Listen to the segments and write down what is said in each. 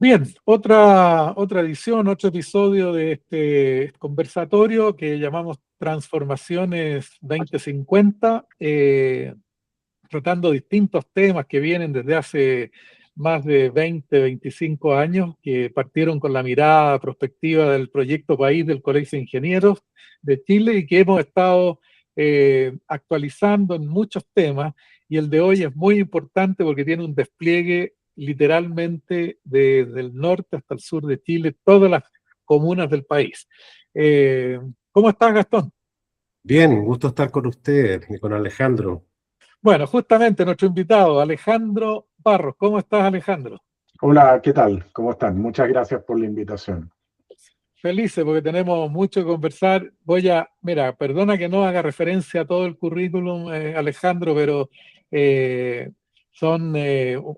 Bien, otra edición, otro episodio de este conversatorio que llamamos Transformaciones 2050, tratando distintos temas que vienen desde hace más de 20, 25 años, que partieron con la mirada prospectiva del proyecto País del Colegio de Ingenieros de Chile y que hemos estado actualizando en muchos temas. Y el de hoy es muy importante porque tiene un despliegue literalmente desde el norte hasta el sur de Chile, todas las comunas del país. ¿Cómo estás, Gastón? Bien, gusto estar con usted y con Alejandro. Bueno, justamente nuestro invitado, Alejandro Barros. ¿Cómo estás, Alejandro? Hola, ¿qué tal? ¿Cómo están? Muchas gracias por la invitación. Felices porque tenemos mucho que conversar. Mira, perdona que no haga referencia a todo el currículum, Alejandro, pero eh, son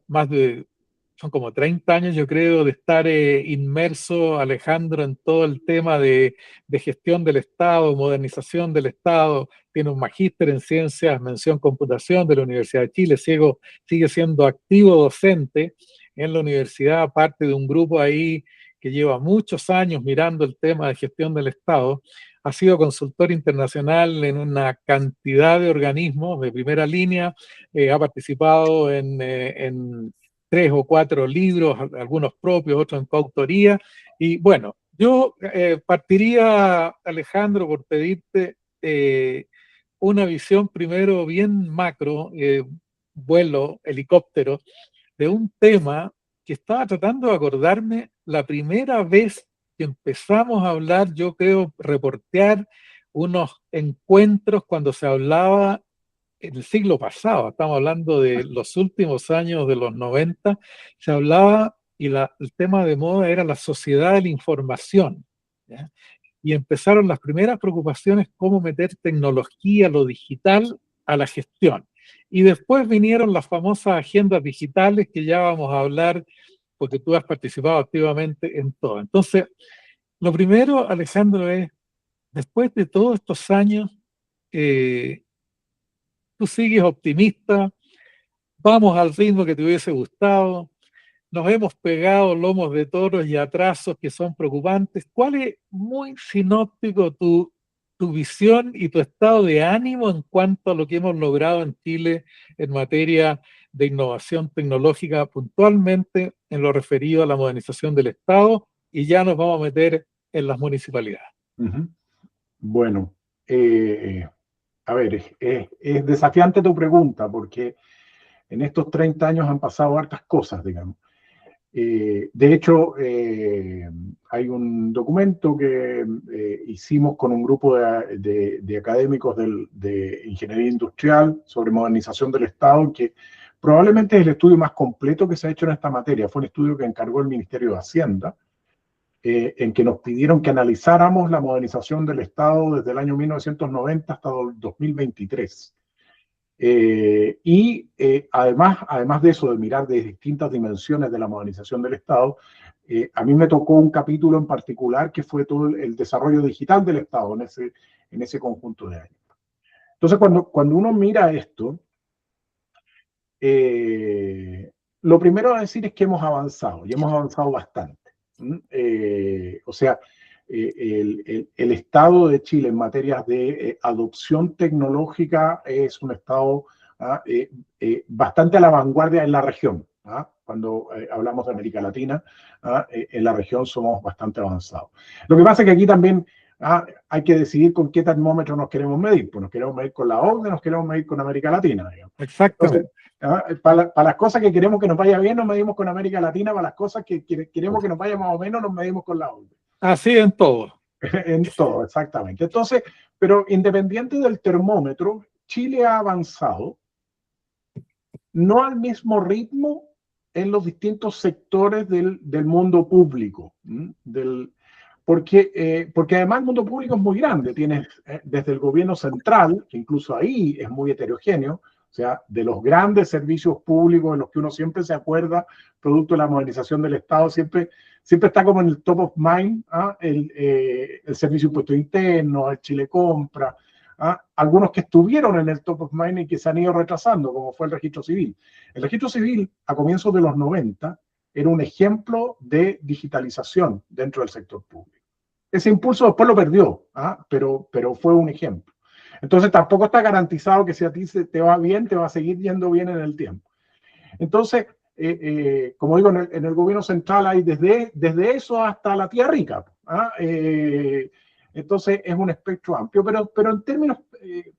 más de, son como 30 años, yo creo, de estar inmerso, Alejandro, en todo el tema de gestión del Estado, modernización del Estado. Tiene un magíster en ciencias, mención computación de la Universidad de Chile. Sigue siendo activo docente en la universidad, parte de un grupo ahí que lleva muchos años mirando el tema de gestión del Estado. Ha sido consultor internacional en una cantidad de organismos de primera línea, ha participado en 3 o 4 libros, algunos propios, otros en coautoría. Y bueno, yo partiría, Alejandro, por pedirte una visión primero bien macro, vuelo, helicóptero, de un tema que estaba tratando de acordarme la primera vez que empezamos a hablar, yo creo, reportear unos encuentros cuando se hablaba en el siglo pasado, estamos hablando de los últimos años de los 90, se hablaba y el tema de moda era la sociedad de la información, ¿ya? Y empezaron las primeras preocupaciones, cómo meter tecnología, lo digital, a la gestión. Y después vinieron las famosas agendas digitales que ya vamos a hablar, porque tú has participado activamente en todo. Entonces, lo primero, Alejandro, es, después de todos estos años, eh, tú sigues optimista, vamos al ritmo que te hubiese gustado, nos hemos pegado lomos de toros y atrasos que son preocupantes. ¿Cuál es, muy sinóptico, tu visión y tu estado de ánimo en cuanto a lo que hemos logrado en Chile en materia de innovación tecnológica, puntualmente en lo referido a la modernización del Estado? Y ya nos vamos a meter en las municipalidades. Ujú. Bueno, a ver, es desafiante tu pregunta porque en estos 30 años han pasado hartas cosas, digamos. De hecho, hay un documento que hicimos con un grupo de académicos de ingeniería industrial sobre modernización del Estado, que probablemente es el estudio más completo que se ha hecho en esta materia. Fue un estudio que encargó el Ministerio de Hacienda, en que nos pidieron que analizáramos la modernización del Estado desde el año 1990 hasta el 2023. Además de eso, de mirar de distintas dimensiones de la modernización del Estado, a mí me tocó un capítulo en particular que fue todo el desarrollo digital del Estado en ese conjunto de años. Entonces, cuando uno mira esto, lo primero a decir es que hemos avanzado, y hemos avanzado bastante. O sea, el Estado de Chile en materias de adopción tecnológica es un Estado bastante a la vanguardia en la región. Cuando hablamos de América Latina, en la región somos bastante avanzados. Lo que pasa es que aquí también hay que decidir con qué termómetro nos queremos medir. Pues nos queremos medir con la OCDE, nos queremos medir con América Latina, digamos. Entonces, Exactamente. para las cosas que queremos que nos vaya bien, nos medimos con América Latina; para las cosas que queremos que nos vaya más o menos, nos medimos con la OCDE. Así en todo. En todo, exactamente. Entonces, pero independiente del termómetro, Chile ha avanzado, no al mismo ritmo en los distintos sectores del mundo público, porque además el mundo público es muy grande. Tienes desde el gobierno central, que incluso ahí es muy heterogéneo, o sea, de los grandes servicios públicos en los que uno siempre se acuerda, producto de la modernización del Estado, siempre está como en el top of mind, el Servicio de Impuesto Interno, el Chile Compra, algunos que estuvieron en el top of mind y que se han ido retrasando, como fue el registro civil. El registro civil, a comienzos de los 90, era un ejemplo de digitalización dentro del sector público. Ese impulso después lo perdió, pero fue un ejemplo. Entonces tampoco está garantizado que si a ti te va bien, te va a seguir yendo bien en el tiempo. Entonces, como digo, en el gobierno central hay desde eso hasta la tía rica. Entonces es un espectro amplio, pero en términos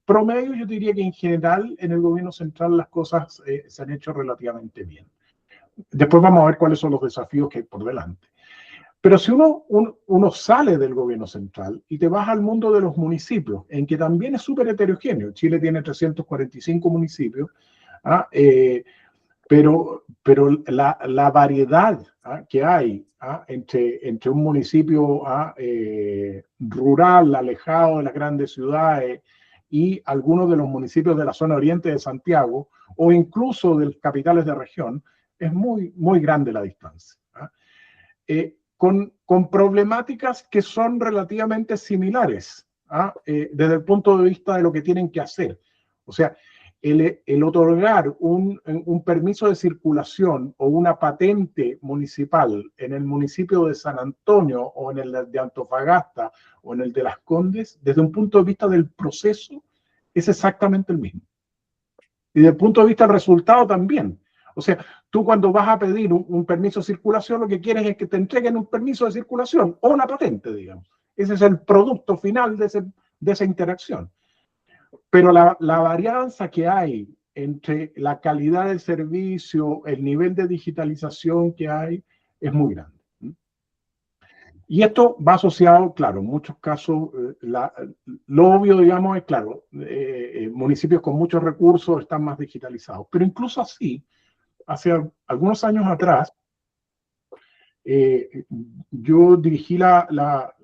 promedio yo diría que en general en el gobierno central las cosas se han hecho relativamente bien. Después vamos a ver cuáles son los desafíos que hay por delante. Pero si uno sale del gobierno central y te vas al mundo de los municipios, en que también es súper heterogéneo, Chile tiene 345 municipios, pero la variedad que hay entre un municipio rural, alejado de las grandes ciudades, y algunos de los municipios de la zona oriente de Santiago, o incluso de las capitales de región, es muy, muy grande la distancia. Con problemáticas que son relativamente similares desde el punto de vista de lo que tienen que hacer. O sea, el otorgar un permiso de circulación o una patente municipal en el municipio de San Antonio o en el de Antofagasta o en el de Las Condes, desde un punto de vista del proceso, es exactamente el mismo. Y desde el punto de vista del resultado también. O sea, tú cuando vas a pedir un permiso de circulación, lo que quieres es que te entreguen un permiso de circulación o una patente, digamos. Ese es el producto final de esa interacción. Pero la varianza que hay entre la calidad del servicio, el nivel de digitalización que hay, es muy grande. Y esto va asociado, claro, en muchos casos, lo obvio, digamos, es claro, municipios con muchos recursos están más digitalizados. Pero incluso así, hace algunos años atrás, yo dirigí la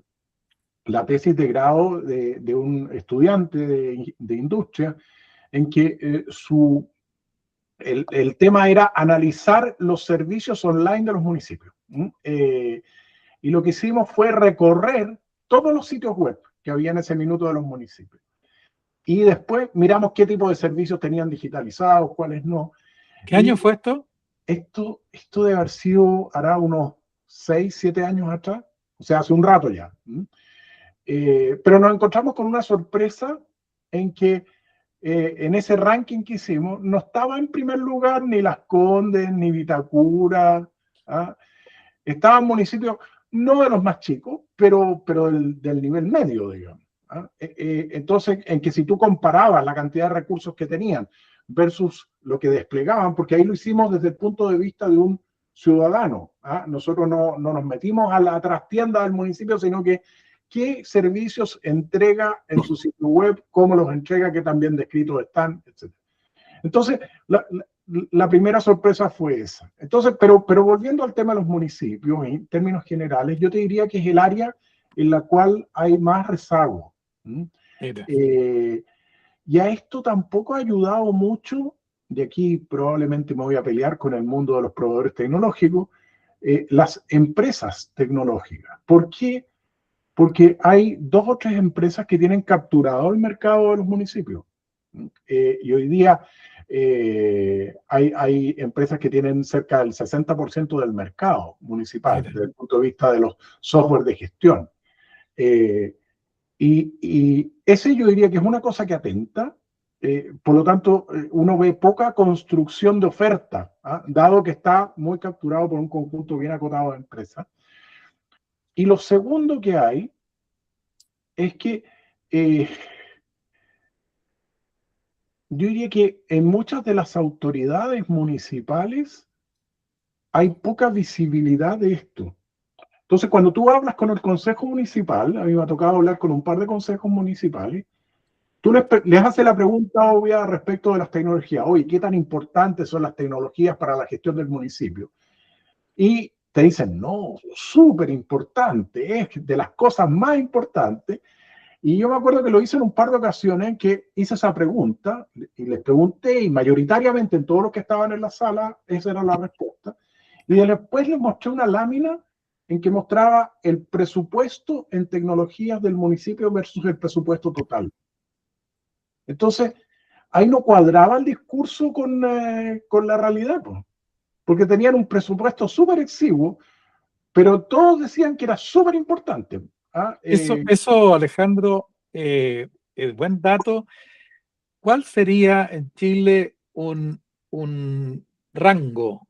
tesis de grado de un estudiante de industria en que el tema era analizar los servicios online de los municipios. Y lo que hicimos fue recorrer todos los sitios web que había en ese minuto de los municipios. Y después miramos qué tipo de servicios tenían digitalizados, cuáles no. ¿Qué año fue esto? Esto debe haber sido, hará unos 6, 7 años atrás, o sea, hace un rato ya. Pero nos encontramos con una sorpresa en que en ese ranking que hicimos no estaba en primer lugar ni Las Condes, ni Vitacura. Estaban municipios no de los más chicos, pero del nivel medio, digamos. Entonces, en que si tú comparabas la cantidad de recursos que tenían versus lo que desplegaban, porque ahí lo hicimos desde el punto de vista de un ciudadano. Nosotros no nos metimos a la trastienda del municipio, sino que qué servicios entrega en su sitio web, cómo los entrega, qué tan bien descritos están, etc. Entonces, la primera sorpresa fue esa. Entonces, pero volviendo al tema de los municipios, en términos generales, yo te diría que es el área en la cual hay más rezago. Y a esto tampoco ha ayudado mucho, de aquí probablemente me voy a pelear con el mundo de los proveedores tecnológicos, las empresas tecnológicas. ¿Por qué? Porque hay 2 o 3 empresas que tienen capturado el mercado de los municipios. Y hoy día hay empresas que tienen cerca del 60% del mercado municipal, desde el punto de vista de los software de gestión. Y ese yo diría que es una cosa que atenta. Por lo tanto, uno ve poca construcción de oferta, dado que está muy capturado por un conjunto bien acotado de empresas. Y lo segundo que hay es que yo diría que en muchas de las autoridades municipales hay poca visibilidad de esto. Entonces, cuando tú hablas con el consejo municipal, a mí me ha tocado hablar con un par de consejos municipales, tú les haces la pregunta obvia respecto de las tecnologías. Oye, ¿qué tan importantes son las tecnologías para la gestión del municipio? Y te dicen, no, súper importante, es de las cosas más importantes. Y yo me acuerdo que lo hice en un par de ocasiones en que hice esa pregunta y les pregunté, y mayoritariamente en todos los que estaban en la sala, esa era la respuesta. Y después les mostré una lámina en que mostraba el presupuesto en tecnologías del municipio versus el presupuesto total. Entonces, ahí no cuadraba el discurso con la realidad, pues. porque tenían un presupuesto súper exiguo, pero todos decían que era súper importante. Eso, Alejandro, buen dato. ¿Cuál sería en Chile un rango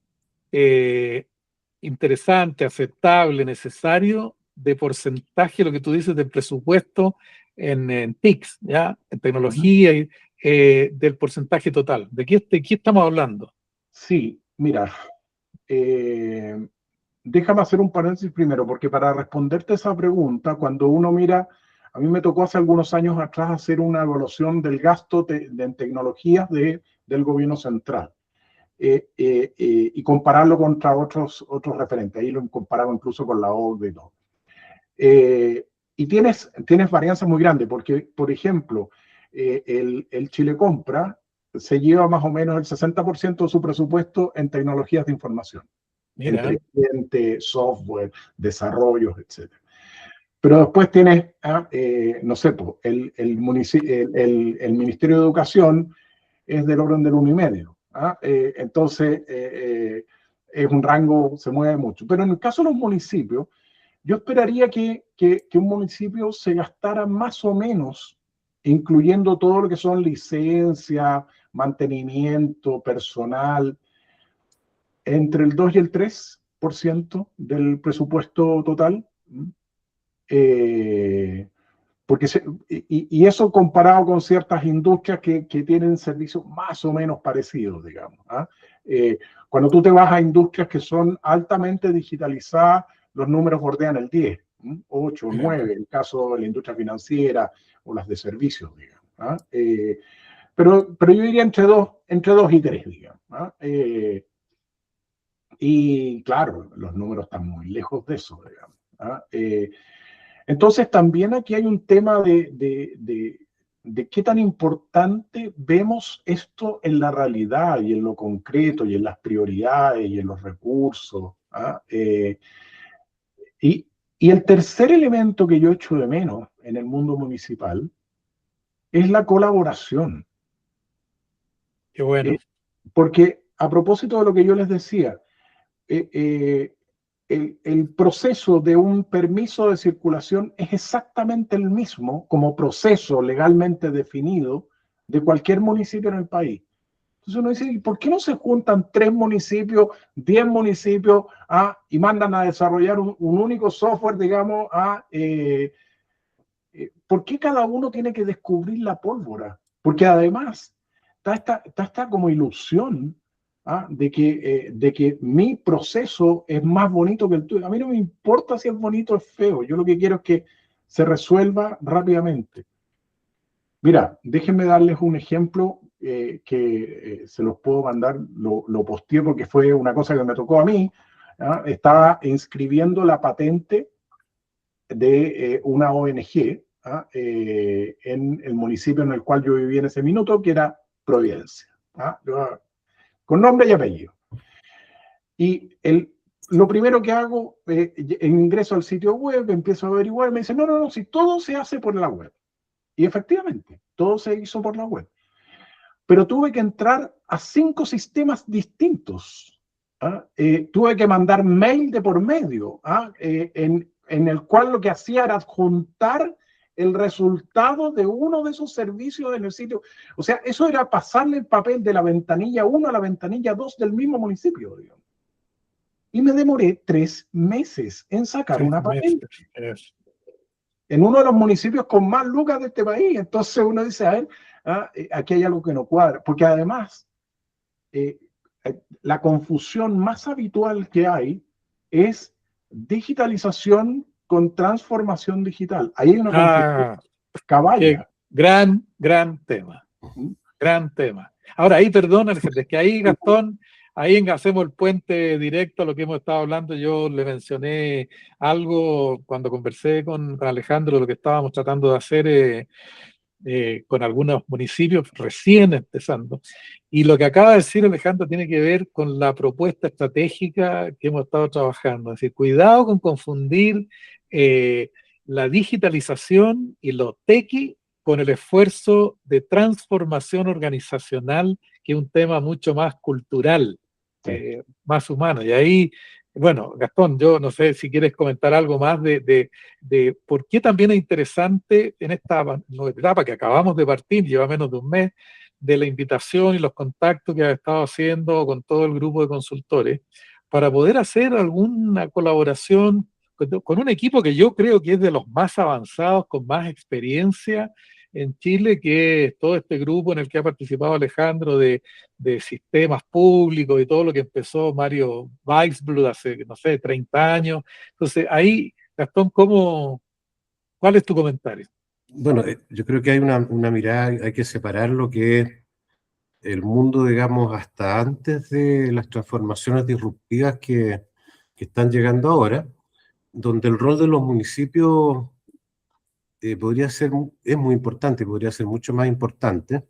interesante, aceptable, necesario de porcentaje, lo que tú dices, del presupuesto en TICs, ¿ya? En tecnología, del porcentaje total? ¿De qué estamos hablando? Sí, mira, déjame hacer un paréntesis primero, porque para responderte esa pregunta, cuando uno mira, a mí me tocó hace algunos años atrás hacer una evaluación del gasto en tecnologías del gobierno central. Y compararlo contra otros referentes. Ahí lo comparaba incluso con la OCDE y todo. Y tienes varianzas muy grandes, porque, por ejemplo, el Chile Compra se lleva más o menos el 60% de su presupuesto en tecnologías de información. Mira. Entre cliente, software, desarrollos, etc. Pero después tienes, no sé, el Ministerio de Educación es del orden del 1,5. Entonces, es un rango, se mueve mucho. Pero en el caso de los municipios, yo esperaría que un municipio se gastara más o menos, incluyendo todo lo que son licencia, mantenimiento, personal, entre el 2 y el 3% del presupuesto total. Porque y eso comparado con ciertas industrias que tienen servicios más o menos parecidos, digamos. Cuando tú te vas a industrias que son altamente digitalizadas, los números bordean el 10, 8, 9, en el caso de la industria financiera o las de servicios, digamos. Pero yo diría entre 2 y 3, digamos. Y claro, los números están muy lejos de eso, digamos. Entonces también aquí hay un tema de qué tan importante vemos esto en la realidad y en lo concreto y en las prioridades y en los recursos. Y el tercer elemento que yo echo de menos en el mundo municipal es la colaboración. Qué bueno. Porque a propósito de lo que yo les decía, el proceso de un permiso de circulación es exactamente el mismo como proceso legalmente definido de cualquier municipio en el país. Entonces uno dice, ¿por qué no se juntan 3 municipios, 10 municipios y mandan a desarrollar un único software, digamos? ¿Por qué cada uno tiene que descubrir la pólvora? Porque además está esta como ilusión de que mi proceso es más bonito que el tuyo. A mí no me importa si es bonito o es feo. Yo lo que quiero es que se resuelva rápidamente. Mira, déjenme darles un ejemplo que se los puedo mandar, lo posteé porque fue una cosa que me tocó a mí. Estaba inscribiendo la patente de una ONG en el municipio en el cual yo vivía en ese minuto, que era Providencia, con nombre y apellido. Y lo primero que hago, ingreso al sitio web, empiezo a averiguar, me dice, no, si todo se hace por la web. Y efectivamente, todo se hizo por la web. Pero tuve que entrar a 5 sistemas distintos. Tuve que mandar mail de por medio, en el cual lo que hacía era adjuntar el resultado de uno de esos servicios en el sitio. O sea, eso era pasarle el papel de la ventanilla 1 a la ventanilla 2 del mismo municipio, digamos. Y me demoré 3 meses en sacar una patente. En uno de los municipios con más lucas de este país. Entonces uno dice, a ver, aquí hay algo que no cuadra. Porque además, la confusión más habitual que hay es digitalización con transformación digital. Ahí hay una confusión caballa. Gran tema. Gran tema. Ahora, ahí, perdón, es que ahí, Gastón, ahí hacemos el puente directo a lo que hemos estado hablando. Yo le mencioné algo cuando conversé con Alejandro, lo que estábamos tratando de hacer con algunos municipios recién empezando. Y lo que acaba de decir Alejandro tiene que ver con la propuesta estratégica que hemos estado trabajando. Es decir, cuidado con confundir la digitalización y lo tequi con el esfuerzo de transformación organizacional, que es un tema mucho más cultural. más humano. Y ahí, bueno, Gastón, yo no sé si quieres comentar algo más de por qué también es interesante en esta nueva etapa que acabamos de partir, lleva menos de un mes, de la invitación y los contactos que has estado haciendo con todo el grupo de consultores, para poder hacer alguna colaboración con un equipo que yo creo que es de los más avanzados, con más experiencia en Chile, que es todo este grupo en el que ha participado Alejandro de sistemas públicos y todo lo que empezó Mario Weisbrod hace, no sé, 30 años. Entonces, ahí, Gastón, ¿cuál es tu comentario? Bueno, yo creo que hay una mirada, hay que separar lo que es el mundo, digamos, hasta antes de las transformaciones disruptivas que están llegando ahora, donde el rol de los municipios podría ser, es muy importante, podría ser mucho más importante,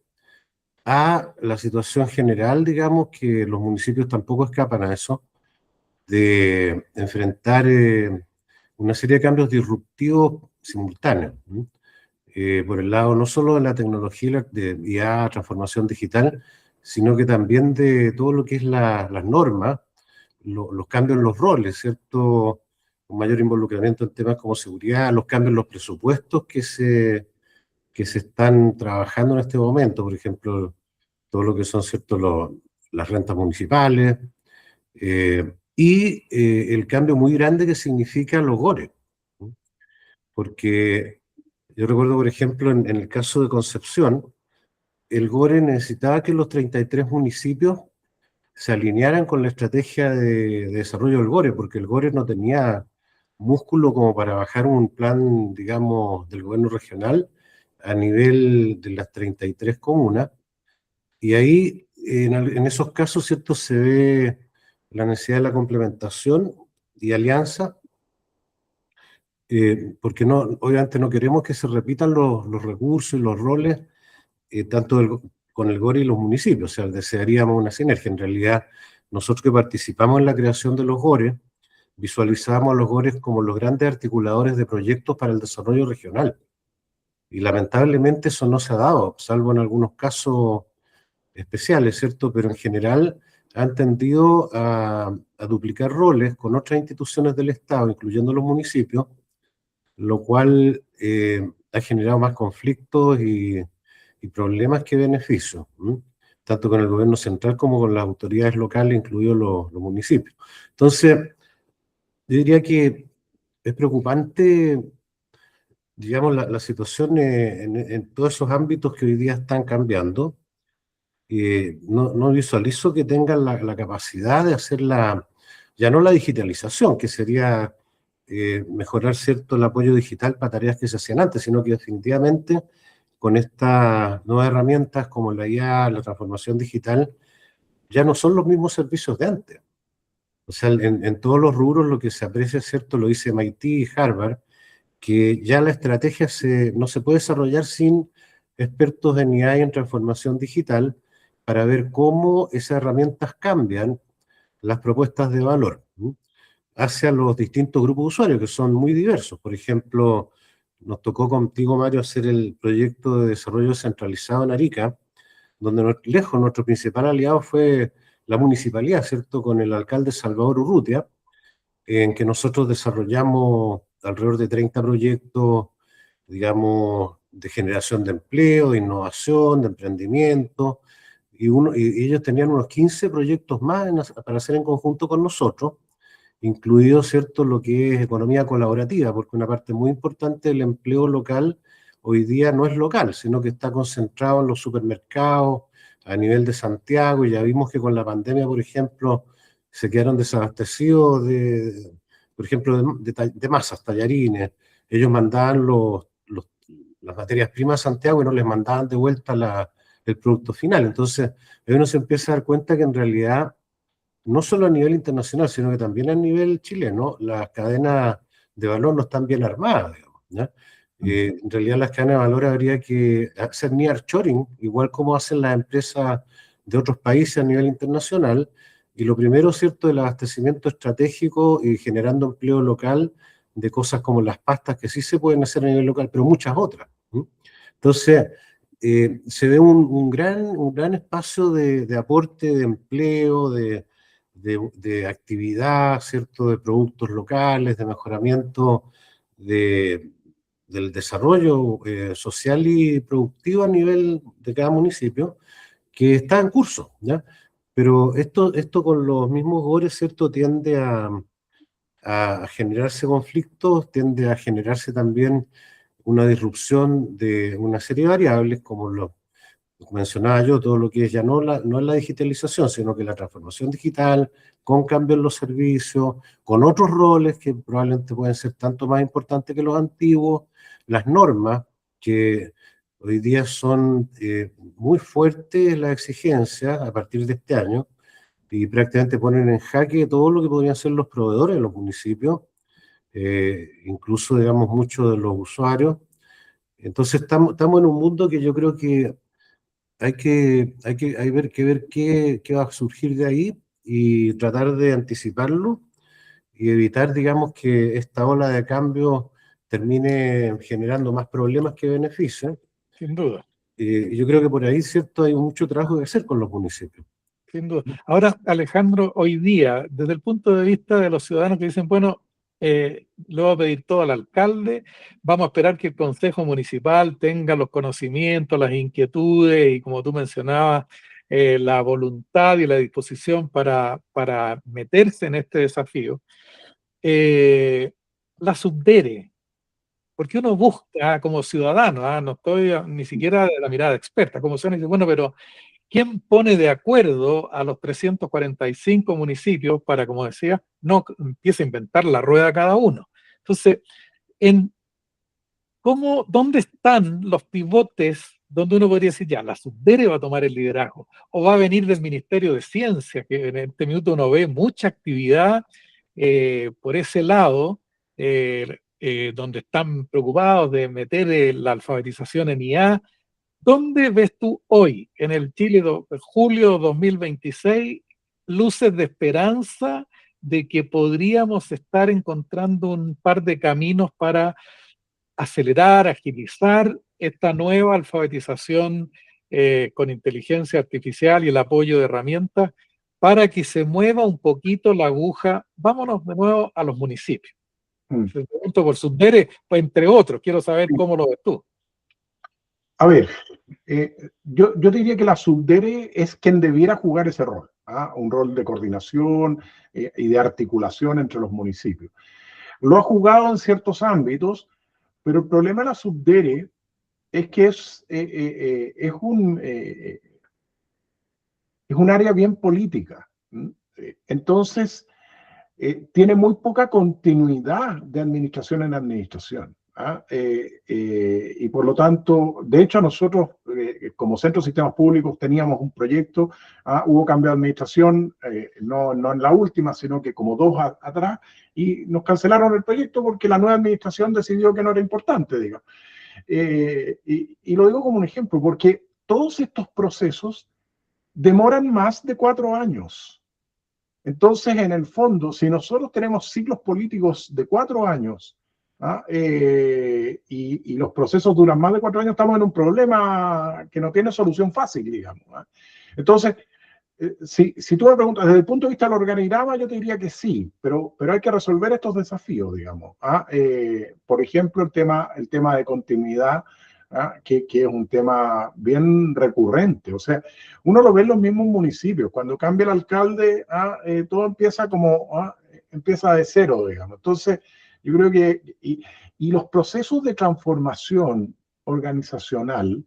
a la situación general, digamos, que los municipios tampoco escapan a eso, de enfrentar una serie de cambios disruptivos simultáneos. Por el lado no solo de la tecnología y la transformación digital, sino que también de todo lo que es las normas, los cambios en los roles, ¿cierto? Un mayor involucramiento en temas como seguridad, los cambios en los presupuestos que se están trabajando en este momento, por ejemplo, todo lo que son, ¿cierto?, las rentas municipales, el cambio muy grande que significan los GORE, ¿no? Porque yo recuerdo, por ejemplo, en el caso de Concepción, el GORE necesitaba que los 33 municipios se alinearan con la estrategia de desarrollo del GORE, porque el GORE no tenía músculo como para bajar un plan, digamos, del gobierno regional a nivel de las 33 comunas. Y ahí, en esos casos, ¿cierto?, se ve la necesidad de la complementación y alianza, porque no, obviamente no queremos que se repitan los recursos y los roles, tanto con el GORE y los municipios, o sea, desearíamos una sinergia. En realidad, nosotros que participamos en la creación de los GORE, visualizamos a los GORE como los grandes articuladores de proyectos para el desarrollo regional. Y lamentablemente eso no se ha dado, salvo en algunos casos especiales, ¿cierto? Pero en general han tendido a duplicar roles con otras instituciones del Estado, incluyendo los municipios, lo cual ha generado más conflictos y problemas que beneficios, ¿m? Tanto con el gobierno central como con las autoridades locales, incluidos los municipios. Entonces, yo diría que es preocupante, digamos, la situación en todos esos ámbitos que hoy día están cambiando. No visualizo que tengan la capacidad de hacer ya no la digitalización, que sería mejorar, ¿cierto?, el apoyo digital para tareas que se hacían antes, sino que definitivamente con estas nuevas herramientas como la IA, la transformación digital, ya no son los mismos servicios de antes. O sea, en todos los rubros lo que se aprecia, ¿cierto?, lo dice MIT y Harvard, que ya la estrategia no se puede desarrollar sin expertos en IA y en transformación digital para ver cómo esas herramientas cambian las propuestas de valor, ¿no?, hacia los distintos grupos de usuarios, que son muy diversos. Por ejemplo, nos tocó contigo, Mario, hacer el proyecto de desarrollo centralizado en Arica, donde lejos nuestro principal aliado fue la municipalidad, ¿cierto?, con el alcalde Salvador Urrutia, en que nosotros desarrollamos alrededor de 30 proyectos, digamos, de generación de empleo, de innovación, de emprendimiento, y ellos tenían unos 15 proyectos más para hacer en conjunto con nosotros, incluido, ¿cierto?, lo que es economía colaborativa, porque una parte muy importante del empleo local hoy día no es local, sino que está concentrado en los supermercados a nivel de Santiago, y ya vimos que con la pandemia, por ejemplo, se quedaron desabastecidos por ejemplo, de masas, tallarines. Ellos mandaban las materias primas a Santiago y no les mandaban de vuelta el producto final. Entonces, ahí uno se empieza a dar cuenta que en realidad, no solo a nivel internacional, sino que también a nivel chileno, las cadenas de valor no están bien armadas, digamos, ¿ya? En realidad las cadenas de valor habría que hacer nearshoring, igual como hacen las empresas de otros países a nivel internacional, y lo primero, ¿cierto?, el abastecimiento estratégico y generando empleo local de cosas como las pastas, que sí se pueden hacer a nivel local, pero muchas otras, ¿sí? Entonces, se ve un gran espacio de aporte de empleo, de de actividad, ¿cierto?, de productos locales, de mejoramiento del desarrollo social y productivo a nivel de cada municipio, que está en curso, ¿ya? Pero esto con los mismos GORES, ¿cierto?, tiende a generarse conflictos, tiende a generarse también una disrupción de una serie de variables, como lo mencionaba yo, todo lo que es ya no es la digitalización, sino que la transformación digital, con cambios en los servicios, con otros roles que probablemente pueden ser tanto más importantes que los antiguos, las normas, que hoy día son muy fuertes las exigencias a partir de este año, y prácticamente ponen en jaque todo lo que podrían ser los proveedores de los municipios, incluso, digamos, muchos de los usuarios. Entonces estamos en un mundo que yo creo que hay que ver qué va a surgir de ahí y tratar de anticiparlo y evitar, digamos, que esta ola de cambio termine generando más problemas que beneficios. Sin duda. Yo creo que por ahí, ¿cierto?, hay mucho trabajo que hacer con los municipios. Sin duda. Ahora, Alejandro, hoy día, desde el punto de vista de los ciudadanos que dicen, bueno, le voy a pedir todo al alcalde, vamos a esperar que el Consejo Municipal tenga los conocimientos, las inquietudes y, como tú mencionabas, la voluntad y la disposición para meterse en este desafío. La subdere, porque uno busca como ciudadano, no estoy ni siquiera de la mirada experta, como ciudadano, dice, bueno, pero ¿quién pone de acuerdo a los 345 municipios para, como decía, no empiece a inventar la rueda cada uno? Entonces, ¿dónde están los pivotes donde uno podría decir, ya, la subdere va a tomar el liderazgo? ¿O va a venir del Ministerio de Ciencia, que en este minuto uno ve mucha actividad por ese lado, donde están preocupados de meter la alfabetización en IA? ¿Dónde ves tú hoy, en el Chile julio 2026, luces de esperanza de que podríamos estar encontrando un par de caminos para acelerar, agilizar esta nueva alfabetización con inteligencia artificial y el apoyo de herramientas para que se mueva un poquito la aguja? Vámonos de nuevo a los municipios. Se pregunto por subdere, pues entre otros, quiero saber cómo lo ves tú. A ver, yo diría que la subdere es quien debiera jugar ese rol, un rol de coordinación y de articulación entre los municipios. Lo ha jugado en ciertos ámbitos, pero el problema de la subdere es que es un área bien política. Entonces, tiene muy poca continuidad de administración en administración. Y por lo tanto, de hecho, nosotros como Centro de Sistemas Públicos teníamos un proyecto, hubo cambio de administración, no en la última, sino que como dos atrás, y nos cancelaron el proyecto porque la nueva administración decidió que no era importante, digamos. Y lo digo como un ejemplo, porque todos estos procesos demoran más de 4 años. Entonces, en el fondo, si nosotros tenemos ciclos políticos de 4 años, y los procesos duran más de 4 años, estamos en un problema que no tiene solución fácil, digamos. Entonces, si tú me preguntas desde el punto de vista del organigrama, yo te diría que sí, pero hay que resolver estos desafíos, digamos. Por ejemplo, el tema de continuidad, que es un tema bien recurrente. O sea, uno lo ve en los mismos municipios. Cuando cambia el alcalde, todo empieza empieza de cero, digamos. Entonces, yo creo que y los procesos de transformación organizacional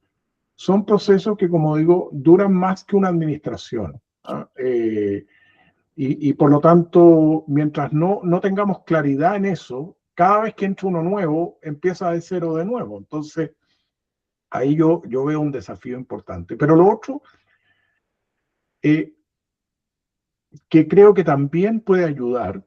son procesos que, como digo, duran más que una administración. Y por lo tanto, mientras no tengamos claridad en eso, cada vez que entra uno nuevo, empieza de cero de nuevo. Entonces, ahí yo veo un desafío importante. Pero lo otro, que creo que también puede ayudar,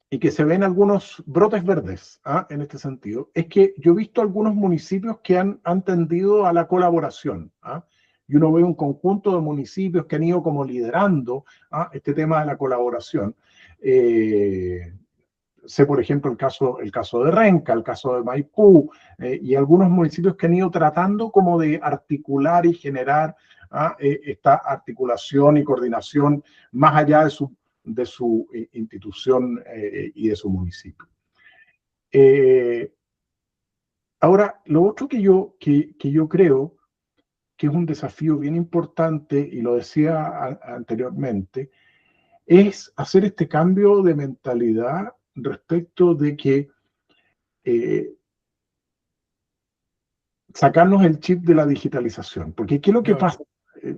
y que se ven algunos brotes verdes en este sentido, es que yo he visto algunos municipios que han tendido a la colaboración. Y uno ve un conjunto de municipios que han ido como liderando este tema de la colaboración. Sé, por ejemplo, el caso de Renca, el caso de Maipú, y algunos municipios que han ido tratando como de articular y generar esta articulación y coordinación más allá de de su institución y de su municipio. Ahora, lo otro que yo creo que es un desafío bien importante, y lo decía anteriormente, es hacer este cambio de mentalidad respecto de que sacarnos el chip de la digitalización. Porque ¿qué es lo que pasa?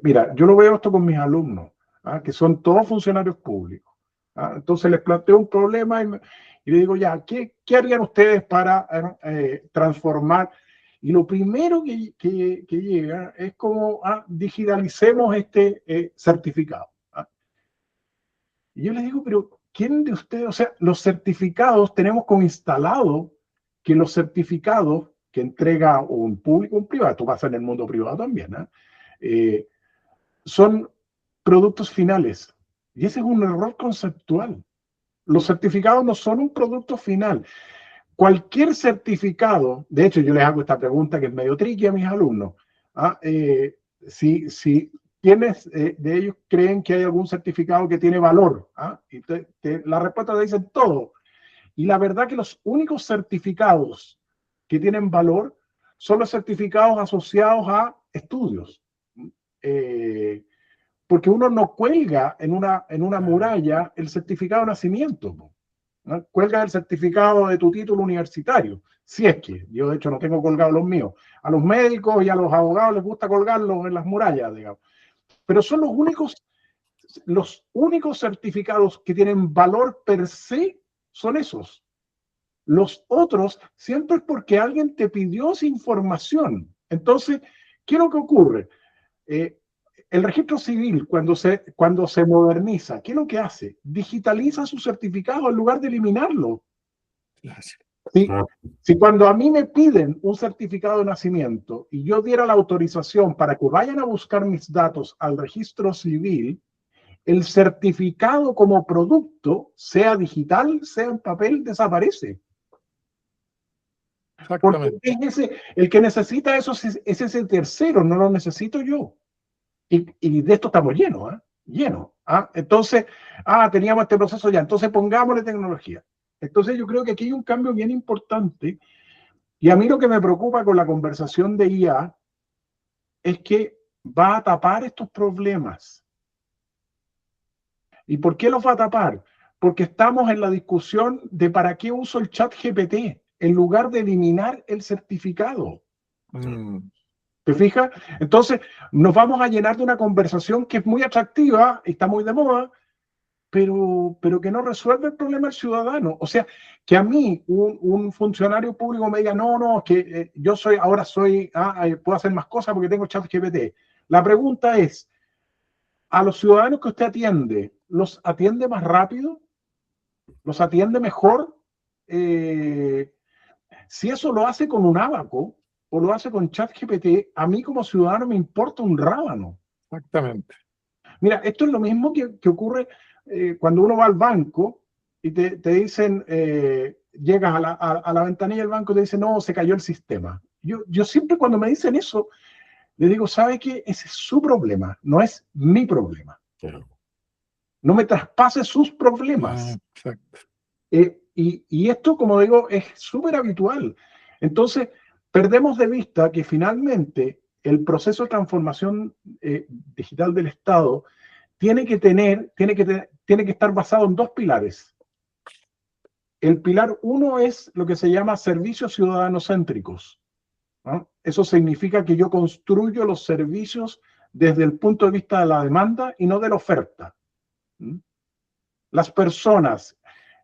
Mira, yo lo veo esto con mis alumnos, que son todos funcionarios públicos. Entonces les planteo un problema y les digo, ya, ¿qué harían ustedes para transformar? Y lo primero que llega es como, digitalicemos este certificado. Y yo les digo, pero ¿quién de ustedes? O sea, los certificados, tenemos como instalado que los certificados que entrega un público o un privado, esto pasa en el mundo privado también, son productos finales. Y ese es un error conceptual. Los certificados no son un producto final. Cualquier certificado, de hecho yo les hago esta pregunta que es medio tricky a mis alumnos, si ¿quiénes de ellos creen que hay algún certificado que tiene valor? Y la respuesta te dicen todo. Y la verdad que los únicos certificados que tienen valor son los certificados asociados a estudios. Porque uno no cuelga en una muralla el certificado de nacimiento, ¿no? Cuelga el certificado de tu título universitario, si es que yo de hecho no tengo colgados los míos. A los médicos y a los abogados les gusta colgarlos en las murallas, digamos. Pero son los únicos certificados que tienen valor per se, son esos. Los otros siempre es porque alguien te pidió esa información. Entonces, ¿qué es lo que ocurre? El registro civil, cuando se moderniza, ¿qué es lo que hace? Digitaliza su certificado en lugar de eliminarlo. Si cuando a mí me piden un certificado de nacimiento y yo diera la autorización para que vayan a buscar mis datos al registro civil, el certificado como producto, sea digital, sea en papel, desaparece. Porque es el que necesita eso es ese tercero, no lo necesito yo. Y de esto estamos llenos, llenos. Entonces, teníamos este proceso ya, entonces pongámosle tecnología. Entonces yo creo que aquí hay un cambio bien importante, y a mí lo que me preocupa con la conversación de IA es que va a tapar estos problemas. ¿Y por qué los va a tapar? Porque estamos en la discusión de para qué uso el chat GPT en lugar de eliminar el certificado. ¿Te fijas? Entonces nos vamos a llenar de una conversación que es muy atractiva, está muy de moda, pero que no resuelve el problema del ciudadano. O sea, que a mí un funcionario público me diga, no, que yo puedo hacer más cosas porque tengo chat GPT. La pregunta es, ¿a los ciudadanos que usted atiende, los atiende más rápido? ¿Los atiende mejor? Si eso lo hace con un ábaco o lo hace con ChatGPT, a mí como ciudadano me importa un rábano. Exactamente. Mira, esto es lo mismo que ocurre cuando uno va al banco y te dicen, llegas a la ventanilla del banco y te dicen, no, se cayó el sistema. Yo siempre cuando me dicen eso, le digo, ¿sabe qué? Ese es su problema, no es mi problema. No me traspase sus problemas. Exacto. Y esto, como digo, es súper habitual. Entonces, perdemos de vista que finalmente el proceso de transformación digital del Estado tiene que estar basado en dos pilares. El pilar uno es lo que se llama servicios ciudadanocéntricos, ¿no? Eso significa que yo construyo los servicios desde el punto de vista de la demanda y no de la oferta. Las personas,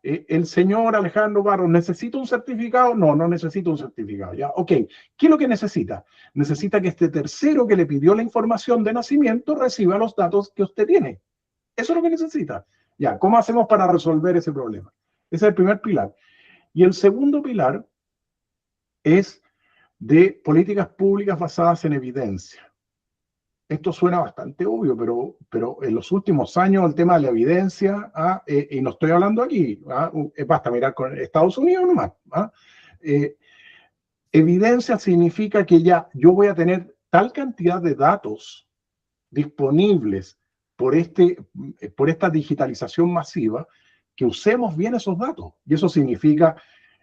el señor Alejandro Barros, ¿necesita un certificado? No necesito un certificado. Ya, ok. ¿Qué es lo que necesita? Necesita que este tercero que le pidió la información de nacimiento reciba los datos que usted tiene. Eso es lo que necesita. Ya, ¿cómo hacemos para resolver ese problema? Ese es el primer pilar. Y el segundo pilar es de políticas públicas basadas en evidencia. Esto suena bastante obvio, pero en los últimos años el tema de la evidencia, y no estoy hablando aquí, basta mirar con Estados Unidos nomás. Evidencia significa que ya yo voy a tener tal cantidad de datos disponibles por esta digitalización masiva, que usemos bien esos datos. Y eso significa,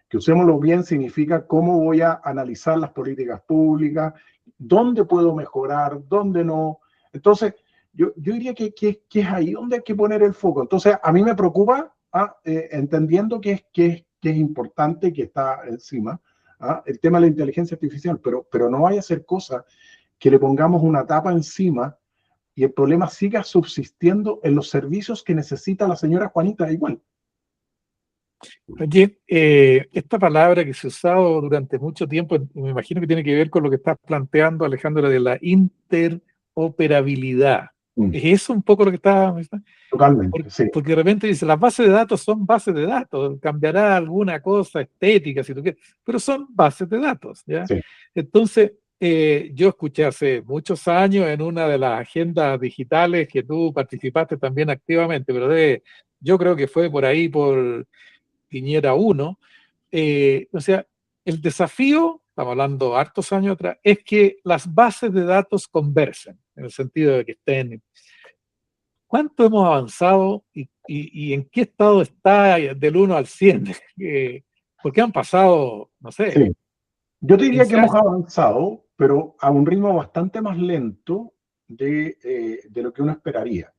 que usémoslos bien, significa cómo voy a analizar las políticas públicas, dónde puedo mejorar, dónde no. Entonces, yo diría que es ahí donde hay que poner el foco. Entonces, a mí me preocupa, entendiendo que es importante, que está encima, el tema de la inteligencia artificial, pero no vaya a ser cosa que le pongamos una tapa encima y el problema siga subsistiendo en los servicios que necesita la señora Juanita igual. Oye, esta palabra que se ha usado durante mucho tiempo, me imagino que tiene que ver con lo que estás planteando, Alejandro, de la interoperabilidad. ¿Es eso un poco lo que está? Totalmente, sí. Porque de repente dice, las bases de datos son bases de datos, cambiará alguna cosa estética, si tú quieres, pero son bases de datos, ¿ya? Sí. Entonces, yo escuché hace muchos años en una de las agendas digitales que tú participaste también activamente, pero yo creo que fue por ahí, por Piñera 1, o sea, el desafío, estamos hablando hartos años atrás, es que las bases de datos conversen, en el sentido de que estén. ¿Cuánto hemos avanzado y en qué estado está del 1 al 100? Porque han pasado, no sé. Sí. Yo te diría que hemos años. avanzado, pero a un ritmo bastante más lento de lo que uno esperaría.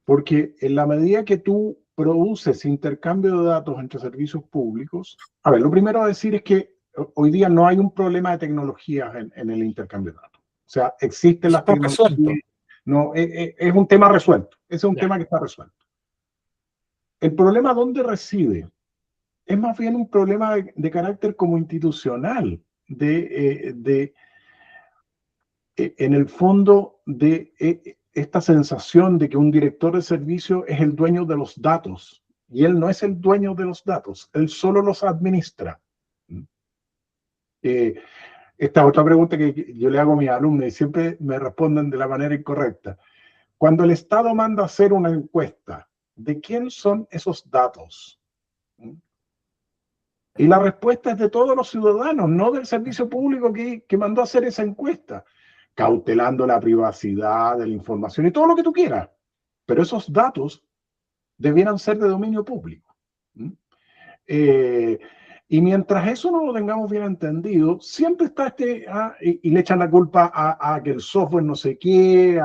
Porque en la medida que tú produces intercambio de datos entre servicios públicos, a ver, lo primero a decir es que hoy día no hay un problema de tecnologías en el intercambio de datos. O sea, existen Eso las está tecnologías. resuelto. No, es un tema resuelto. Ese es un Ya. tema que está resuelto. El problema, ¿dónde reside? Es más bien un problema de carácter como institucional, en el fondo, de esta sensación de que un director de servicio es el dueño de los datos, y él no es el dueño de los datos, él solo los administra. Esta otra pregunta que yo le hago a mis alumnos y siempre me responden de la manera incorrecta. Cuando el Estado manda a hacer una encuesta, ¿de quién son esos datos? Y la respuesta es de todos los ciudadanos, no del servicio público que mandó a hacer esa encuesta, cautelando la privacidad de la información y todo lo que tú quieras. Pero esos datos debieran ser de dominio público. Y mientras eso no lo tengamos bien entendido, siempre está y le echan la culpa a que el software no sé qué.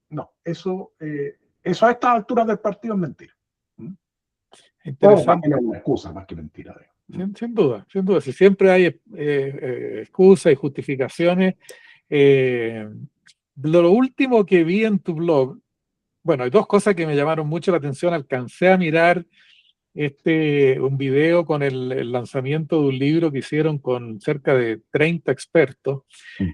No, eso a estas alturas del partido es mentira. Interesante. Es una excusa más que mentira. Sin duda, sin duda. Si siempre hay excusas y justificaciones. Lo último que vi en tu blog, bueno, hay dos cosas que me llamaron mucho la atención. Alcancé a mirar un video con el lanzamiento de un libro que hicieron con cerca de 30 expertos.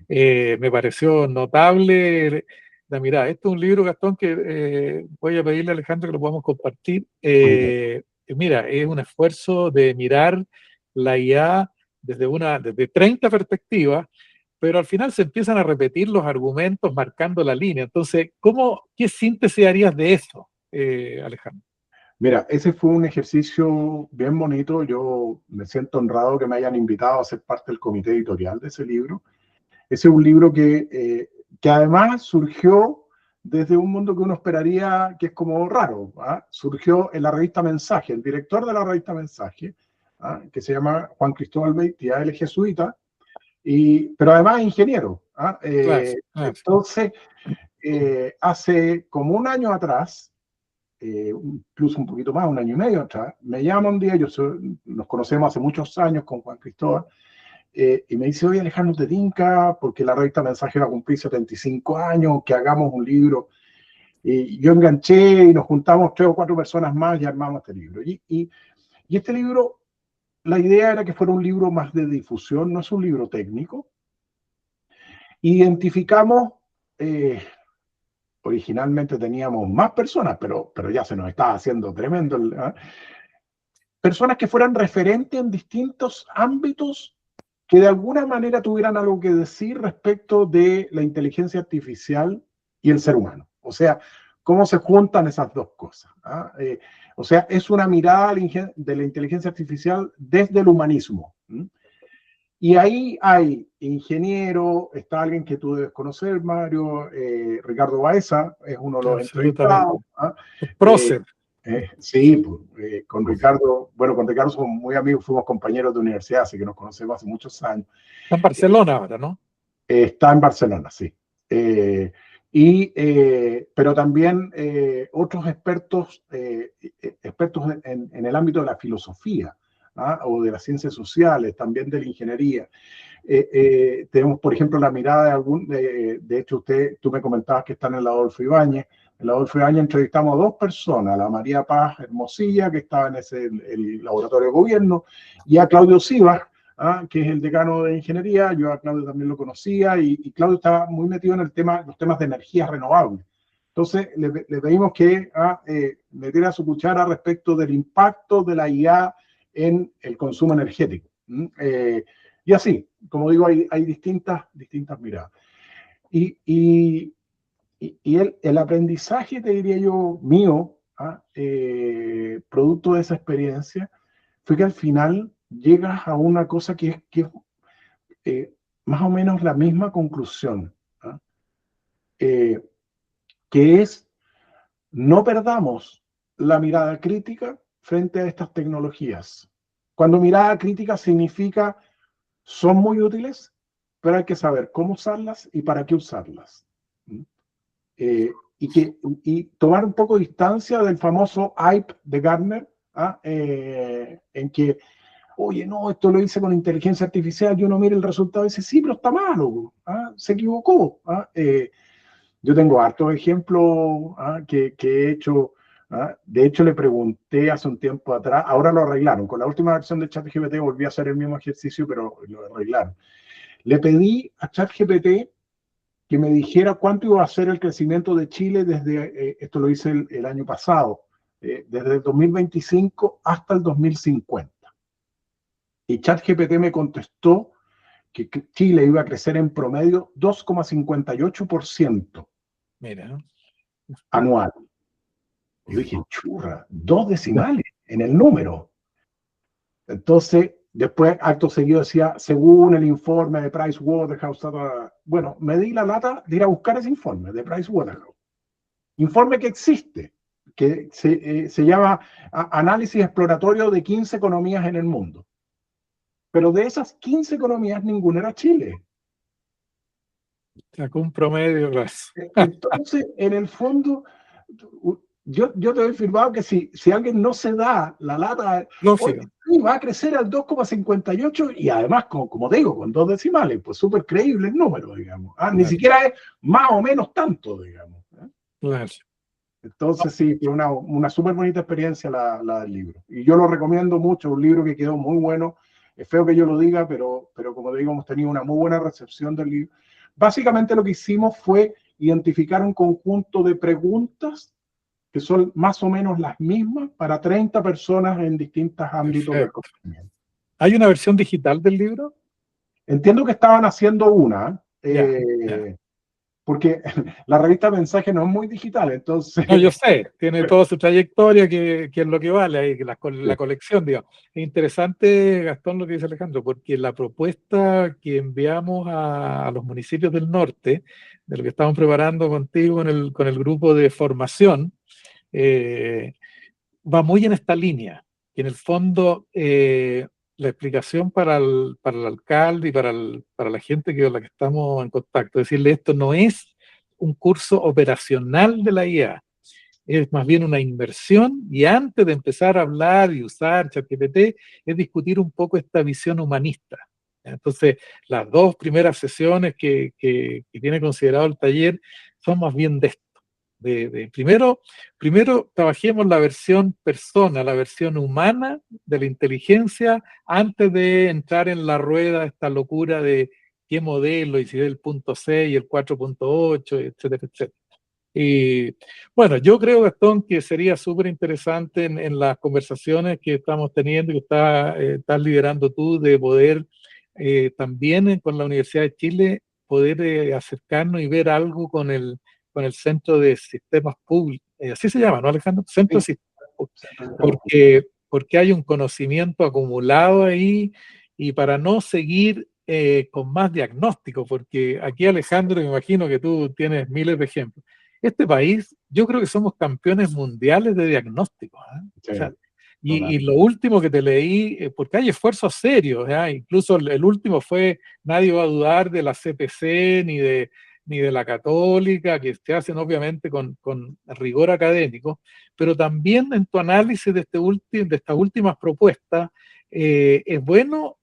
Me pareció notable la mirada. Este es un libro, Gastón, que voy a pedirle a Alejandro que lo podamos compartir. Mira, es un esfuerzo de mirar la IA desde 30 perspectivas, pero al final se empiezan a repetir los argumentos marcando la línea. Entonces, ¿qué síntesis harías de eso, Alejandro? Mira, ese fue un ejercicio bien bonito. Yo me siento honrado que me hayan invitado a ser parte del comité editorial de ese libro. Ese es un libro que además surgió desde un mundo que uno esperaría que es como raro. Surgió en la revista Mensaje. El director de la revista Mensaje, que se llama Juan Cristóbal Beitia, él es jesuita, pero además es ingeniero. Claro. Entonces, hace como un año atrás, incluso un poquito más, un año y medio atrás, me llama un día, nos conocemos hace muchos años con Juan Cristóbal, y me dice, oye Alejandro, te tinca, porque la revista Mensaje va a cumplir 75 años, que hagamos un libro. Y yo enganché y nos juntamos 3 o 4 personas más y armamos este libro. Y este libro, la idea era que fuera un libro más de difusión, no es un libro técnico. Identificamos, originalmente teníamos más personas, pero ya se nos estaba haciendo tremendo. Personas que fueran referentes en distintos ámbitos que de alguna manera tuvieran algo que decir respecto de la inteligencia artificial y el ser humano. O sea, cómo se juntan esas dos cosas. O sea, es una mirada de la inteligencia artificial desde el humanismo. Y ahí hay ingeniero, está alguien que tú debes conocer, Mario, Ricardo Baeza, es uno de los entrevistados. Absolutamente. ¿Ah? Prócer. Sí, pues, con Ricardo, bueno, con Ricardo somos muy amigos, fuimos compañeros de universidad, así que nos conocemos hace muchos años. Está en Barcelona ahora, ¿no? Está en Barcelona, sí. Pero también otros expertos, expertos en el ámbito de la filosofía, ¿ah? O de las ciencias sociales, también de la ingeniería. Tenemos, por ejemplo, la mirada de hecho, tú me comentabas que está en el Adolfo Ibáñez. En el Adolfo Ibáñez entrevistamos a dos personas, a la María Paz Hermosilla, que estaba en el laboratorio de gobierno, y a Claudio Sivas, que es el decano de ingeniería. Yo a Claudio también lo conocía, y Claudio estaba muy metido en los temas de energías renovables. Entonces, le pedimos que metiera su cuchara respecto del impacto de la IA en el consumo energético. Y así, como digo, hay distintas miradas. Y el aprendizaje, te diría yo, mío, producto de esa experiencia, fue que al final llegas a una cosa que es más o menos la misma conclusión, que es: no perdamos la mirada crítica frente a estas tecnologías. Cuando mirada crítica significa son muy útiles, pero hay que saber cómo usarlas y para qué usarlas. Y tomar un poco de distancia del famoso hype de Gartner, en que, oye, no, esto lo hice con inteligencia artificial, y uno mira el resultado y dice, sí, pero está malo, se equivocó. Yo tengo hartos ejemplos que he hecho. De hecho, le pregunté hace un tiempo atrás, ahora lo arreglaron, con la última versión de ChatGPT volví a hacer el mismo ejercicio, pero lo arreglaron. Le pedí a ChatGPT que me dijera cuánto iba a ser el crecimiento de Chile esto lo hice el año pasado, desde el 2025 hasta el 2050. Y ChatGPT me contestó que Chile iba a crecer en promedio 2,58%. Mira. Anual. Yo dije, churra, 2 decimales en el número. Entonces, después, acto seguido decía, según el informe de Pricewaterhouse, bueno, me di la lata de ir a buscar ese informe de Pricewaterhouse. Informe que existe, que se llama Análisis Exploratorio de 15 economías en el mundo. Pero de esas 15 economías, ninguna era Chile. Sacó un promedio, claro. Entonces, en el fondo, yo te he firmado que si alguien no se da la lata, va a crecer al 2,58 y además, como te digo, con 2 decimales, pues súper creíble el número, digamos. Claro. Ni siquiera es más o menos tanto, digamos. Claro. Entonces, sí, fue una súper bonita experiencia la del libro. Y yo lo recomiendo mucho, un libro que quedó muy bueno. Es feo que yo lo diga, pero como te digo, hemos tenido una muy buena recepción del libro. Básicamente lo que hicimos fue identificar un conjunto de preguntas que son más o menos las mismas para 30 personas en distintos ámbitos del conocimiento. ¿Hay una versión digital del libro? Entiendo que estaban haciendo una, porque la revista Mensaje no es muy digital, entonces... No, yo sé, tiene toda su trayectoria, que es lo que vale, ahí, la colección, digamos. Es interesante, Gastón, lo que dice Alejandro, porque la propuesta que enviamos a los municipios del norte, de lo que estamos preparando contigo con el grupo de formación, va muy en esta línea. Y en el fondo, la explicación para el alcalde y para la gente con la que estamos en contacto, decirle, esto no es un curso operacional de la IA, es más bien una inversión, y antes de empezar a hablar y usar ChatGPT, es discutir un poco esta visión humanista. Entonces, las 2 primeras sesiones que tiene considerado el taller son más bien de esto. Primero trabajemos la versión persona, la versión humana de la inteligencia, antes de entrar en la rueda, esta locura de qué modelo, y si es el 0.6 y el 4.8, etcétera, etcétera. Y bueno, yo creo, Gastón, que sería súper interesante en las conversaciones que estamos teniendo y que estás liderando tú, de poder también con la Universidad de Chile poder acercarnos y ver algo con el Centro de Sistemas Públicos, así se llama, ¿no, Alejandro? Centro de Sistemas Públicos, porque hay un conocimiento acumulado ahí, y para no seguir con más diagnóstico, porque aquí, Alejandro, me imagino que tú tienes miles de ejemplos. Este país, yo creo que somos campeones mundiales de diagnóstico, ¿eh? Sí, O sea, total. y lo último que te leí, porque hay esfuerzos serios, ¿eh? Incluso el último fue, nadie va a dudar de la CPC ni de la Católica, que se hacen obviamente con rigor académico, pero también en tu análisis de, de estas últimas propuestas, es bueno,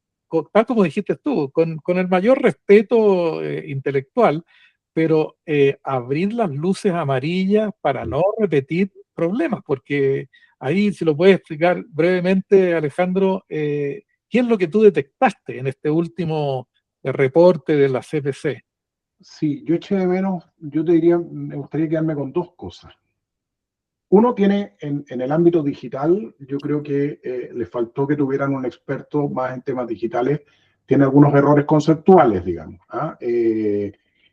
tal como dijiste tú, con el mayor respeto intelectual, pero abrir las luces amarillas para no repetir problemas, porque ahí, si lo puedes explicar brevemente, Alejandro, ¿qué es lo que tú detectaste en este último reporte de la CPC? Sí, yo eché de menos, yo te diría, me gustaría quedarme con dos cosas. Uno tiene en el ámbito digital, yo creo que le faltó que tuvieran un experto más en temas digitales, tiene algunos errores conceptuales, digamos. ¿Ah?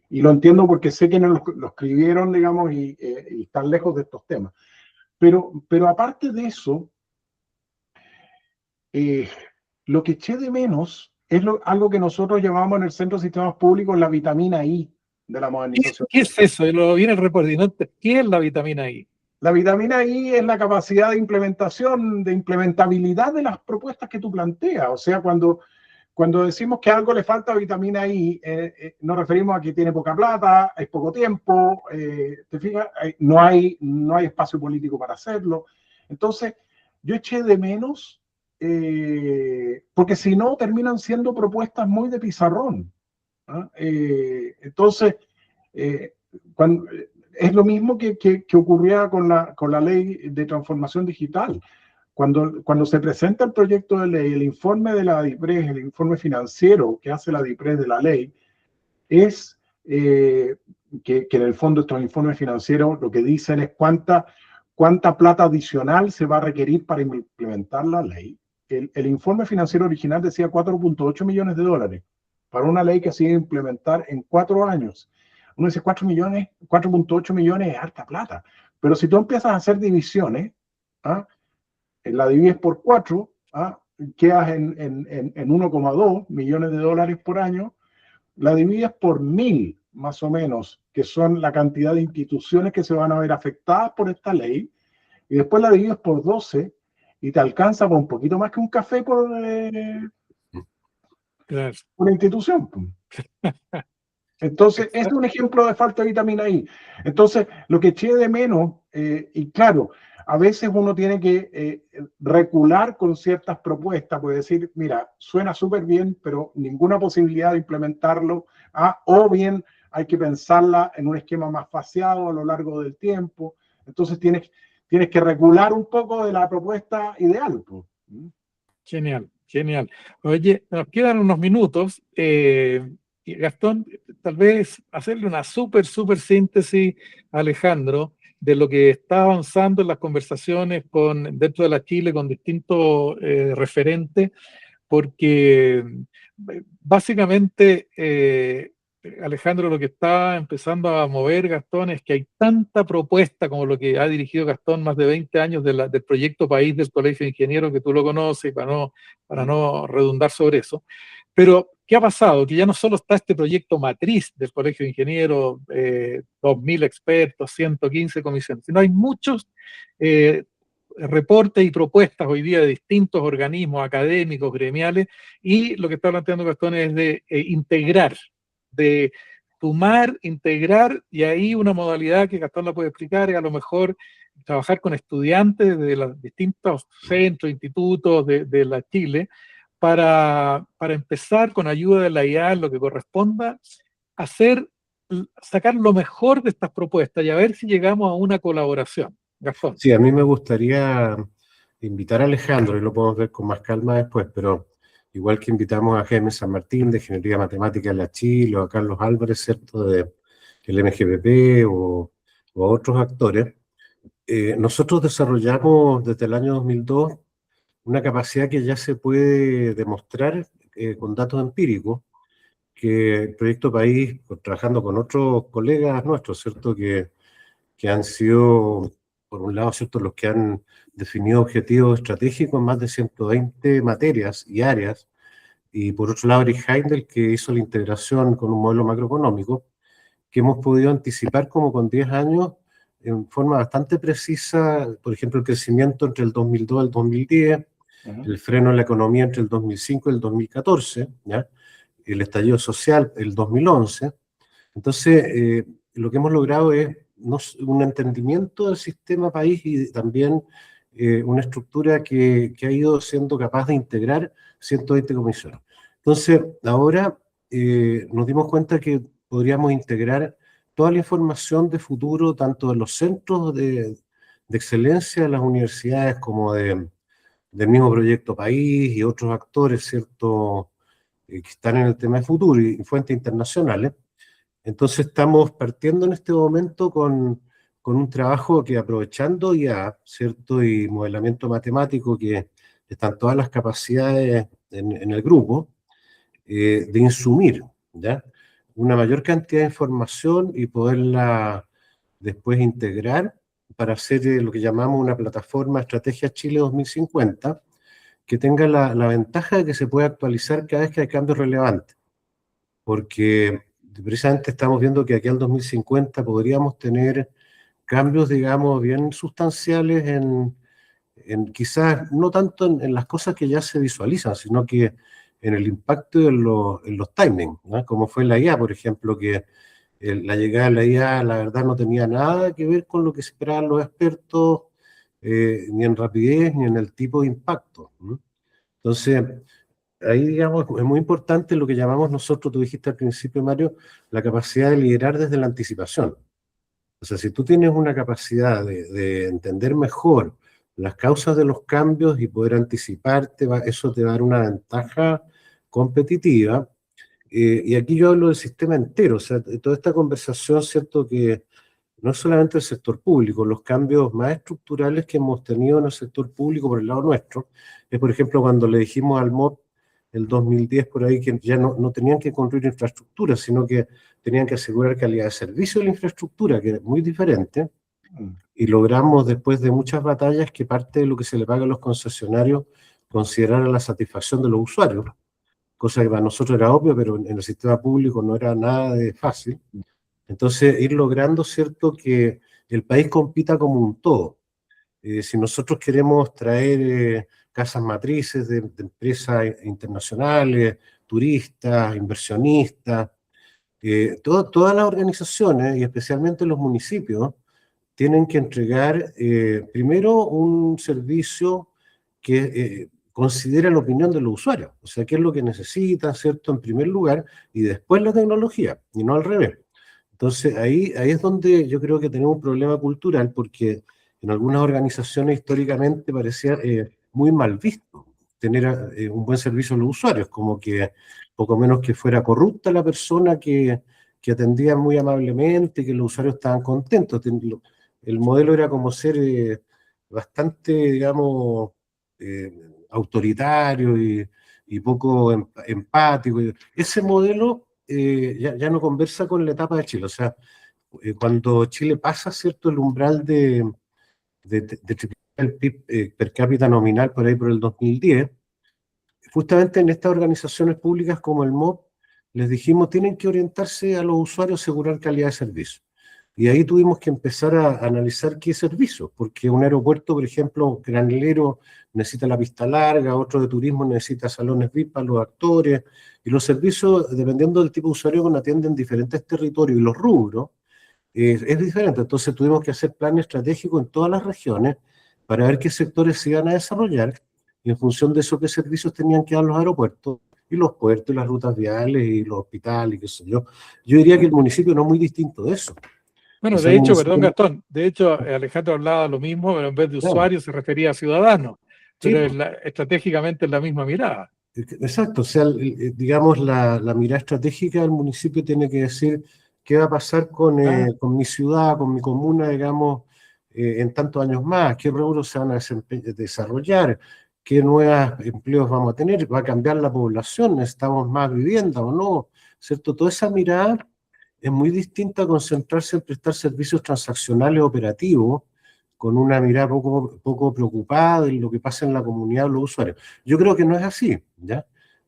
Y lo entiendo porque sé que lo escribieron, digamos, y están lejos de estos temas. Pero aparte de eso, eh, lo que eché de menos es algo que nosotros llamamos en el Centro de Sistemas Públicos la vitamina I de la modernización. ¿Qué es eso? Lo viene el reporte. ¿Qué es la vitamina I? La vitamina I es la capacidad de implementación, de implementabilidad de las propuestas que tú planteas. O sea, cuando decimos que a algo le falta vitamina I, nos referimos a que tiene poca plata, es poco tiempo, ¿te fijas? No hay espacio político para hacerlo. Entonces, yo eché de menos, porque si no, terminan siendo propuestas muy de pizarrón. ¿Ah? Entonces, cuando, es lo mismo que ocurría con la ley de transformación digital. Cuando se presenta el proyecto de ley, el informe de la DIPRES, el informe financiero que hace la DIPRES de la ley, es que en el fondo estos informes financieros lo que dicen es cuánta plata adicional se va a requerir para implementar la ley. El informe financiero original decía 4.8 millones de dólares para una ley que se iba a implementar en 4 años. Uno dice 4.8 millones es harta plata, pero si tú empiezas a hacer divisiones, ¿ah? La divides por 4, ¿ah? Quedas en 1,2 millones de dólares por año, la divides por 1.000, más o menos, que son la cantidad de instituciones que se van a ver afectadas por esta ley, y después la divides por 12 y te alcanza por un poquito más que un café Claro. por institución. Entonces, este es un ejemplo de falta de vitamina I. Entonces, lo que eché de menos, y claro, a veces uno tiene que recular con ciertas propuestas, puede decir, mira, suena súper bien, pero ninguna posibilidad de implementarlo, o bien hay que pensarla en un esquema más faseado a lo largo del tiempo. Entonces, tienes que recular un poco de la propuesta ideal. Genial, genial. Oye, nos quedan unos minutos. Y Gastón, tal vez hacerle una súper síntesis a Alejandro de lo que está avanzando en las conversaciones dentro de la Chile con distintos referentes, porque básicamente, Alejandro, lo que está empezando a mover Gastón es que hay tanta propuesta como lo que ha dirigido Gastón más de 20 años del proyecto País del Colegio de Ingenieros, que tú lo conoces, para no redundar sobre eso. Pero, ¿qué ha pasado? Que ya no solo está este proyecto matriz del Colegio de Ingenieros, 2.000 expertos, 115 comisiones, sino hay muchos reportes y propuestas hoy día de distintos organismos académicos, gremiales, y lo que está planteando Gastón es de integrar, de sumar, integrar, y ahí una modalidad que Gastón la puede explicar es a lo mejor trabajar con estudiantes de los distintos centros, institutos de la Chile, para empezar con ayuda de la IA, lo que corresponda, sacar lo mejor de estas propuestas y a ver si llegamos a una colaboración. Gastón. Sí, a mí me gustaría invitar a Alejandro, y lo podemos ver con más calma después, pero igual que invitamos a Jaime San Martín de Ingeniería Matemática de la Chile, o a Carlos Álvarez, ¿cierto?, del MGPP, o a otros actores, nosotros desarrollamos desde el año 2002 una capacidad que ya se puede demostrar con datos empíricos, que el Proyecto País, trabajando con otros colegas nuestros, ¿cierto?, que han sido, por un lado, ¿cierto?, los que han definido objetivos estratégicos en más de 120 materias y áreas, y por otro lado Eric Heindel, que hizo la integración con un modelo macroeconómico, que hemos podido anticipar como con 10 años en forma bastante precisa, por ejemplo, el crecimiento entre el 2002 y el 2010, el freno en la economía entre el 2005 y el 2014, ¿ya? El estallido social el 2011. Entonces, lo que hemos logrado es un entendimiento del sistema país y también una estructura que ha ido siendo capaz de integrar 120 comisiones. Entonces, ahora nos dimos cuenta que podríamos integrar toda la información de futuro, tanto de los centros de excelencia de las universidades como del mismo Proyecto País y otros actores, ¿cierto?, que están en el tema de futuro y fuentes internacionales. Entonces estamos partiendo en este momento con un trabajo que, aprovechando ya, ¿cierto?, y modelamiento matemático, que están todas las capacidades en el grupo, de insumir, ¿ya?, una mayor cantidad de información y poderla después integrar para hacer lo que llamamos una plataforma Estrategia Chile 2050, que tenga la ventaja de que se puede actualizar cada vez que hay cambios relevantes. Porque precisamente estamos viendo que aquí al 2050 podríamos tener cambios, digamos, bien sustanciales quizás no tanto en las cosas que ya se visualizan, sino que en el impacto y en los timings, ¿no? Como fue la IA, por ejemplo, que la llegada de la IA, la verdad, no tenía nada que ver con lo que esperaban los expertos, ni en rapidez, ni en el tipo de impacto, ¿no? Entonces, ahí, digamos, es muy importante lo que llamamos nosotros, tú dijiste al principio, Mario, la capacidad de liderar desde la anticipación. O sea, si tú tienes una capacidad de entender mejor las causas de los cambios y poder anticiparte, eso te va a dar una ventaja competitiva. Y aquí yo hablo del sistema entero, o sea, toda esta conversación, ¿cierto?, que no es solamente el sector público, los cambios más estructurales que hemos tenido en el sector público por el lado nuestro, es por ejemplo cuando le dijimos al MOP el 2010 por ahí que ya no tenían que construir infraestructura, sino que tenían que asegurar calidad de servicio de la infraestructura, que es muy diferente, y logramos después de muchas batallas que parte de lo que se le paga a los concesionarios considerara la satisfacción de los usuarios, cosa que para nosotros era obvio, pero en el sistema público no era nada de fácil. Entonces, ir logrando, ¿cierto?, que el país compita como un todo. Si nosotros queremos traer casas matrices de empresas internacionales, turistas, inversionistas, todas las organizaciones, y especialmente los municipios, tienen que entregar primero un servicio que considera la opinión de los usuarios, o sea, qué es lo que necesitan, ¿cierto?, en primer lugar, y después la tecnología, y no al revés. Entonces, ahí es donde yo creo que tenemos un problema cultural, porque en algunas organizaciones históricamente parecía muy mal visto tener un buen servicio a los usuarios, como que poco menos que fuera corrupta la persona que atendía muy amablemente, que los usuarios estaban contentos. El modelo era como ser bastante, digamos, autoritario y poco empático. Ese modelo ya no conversa con la etapa de Chile. O sea, cuando Chile pasa, ¿cierto?, el umbral de triplicar el PIB per cápita nominal por ahí por el 2010, justamente en estas organizaciones públicas como el MOP, les dijimos, tienen que orientarse a los usuarios, asegurar calidad de servicio. Y ahí tuvimos que empezar a analizar qué servicios, porque un aeropuerto, por ejemplo, granelero, necesita la pista larga, otro de turismo necesita salones VIP para los actores, y los servicios, dependiendo del tipo de usuario que atienden diferentes territorios y los rubros, es diferente. Entonces tuvimos que hacer planes estratégicos en todas las regiones para ver qué sectores se iban a desarrollar, y en función de eso, qué servicios tenían que dar los aeropuertos, y los puertos, y las rutas viales, y los hospitales, y qué sé yo. Yo diría que el municipio no es muy distinto de eso. Bueno, O sea, de hecho, perdón Gastón, de hecho Alejandro hablaba lo mismo, pero en vez de usuario se refería a ciudadanos, pero sí, estratégicamente es la misma mirada. Exacto, o sea, digamos, la mirada estratégica del municipio tiene que decir qué va a pasar con mi ciudad, con mi comuna, digamos, en tantos años más, qué rubros se van a desarrollar, qué nuevos empleos vamos a tener, va a cambiar la población, necesitamos más vivienda o no, ¿cierto? Toda esa mirada es muy distinta a concentrarse en prestar servicios transaccionales operativos, con una mirada poco preocupada de lo que pasa en la comunidad de los usuarios. Yo creo que no es así, ¿ya?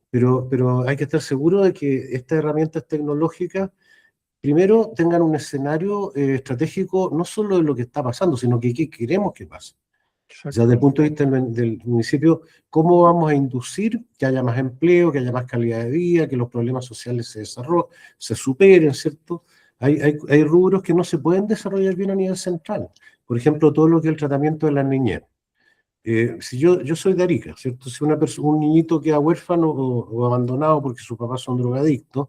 pero hay que estar seguro de que estas herramientas tecnológicas primero tengan un escenario estratégico no solo de lo que está pasando, sino que qué queremos que pase. O sea, desde el punto de vista del municipio, ¿cómo vamos a inducir que haya más empleo, que haya más calidad de vida, que los problemas sociales se desarrollen, se superen, ¿cierto? Hay rubros que no se pueden desarrollar bien a nivel central. Por ejemplo, todo lo que es el tratamiento de la niñez. Si yo soy de Arica, ¿cierto? Si un niñito queda huérfano o abandonado porque sus papás son drogadictos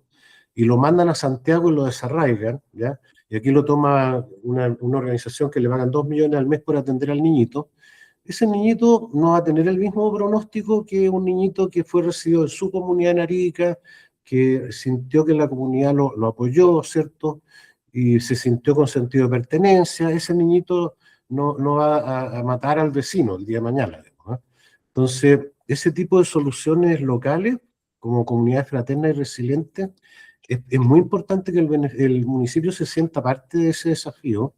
y lo mandan a Santiago y lo desarraigan, ¿ya? Y aquí lo toma una organización que le pagan 2 millones al mes por atender al niñito, ese niñito no va a tener el mismo pronóstico que un niñito que fue recibido en su comunidad en Arica, que sintió que la comunidad lo apoyó, ¿cierto? Y se sintió con sentido de pertenencia. Ese niñito no va a matar al vecino el día de mañana, ¿no? Entonces, ese tipo de soluciones locales, como comunidades fraternas y resilientes, es muy importante que el municipio se sienta parte de ese desafío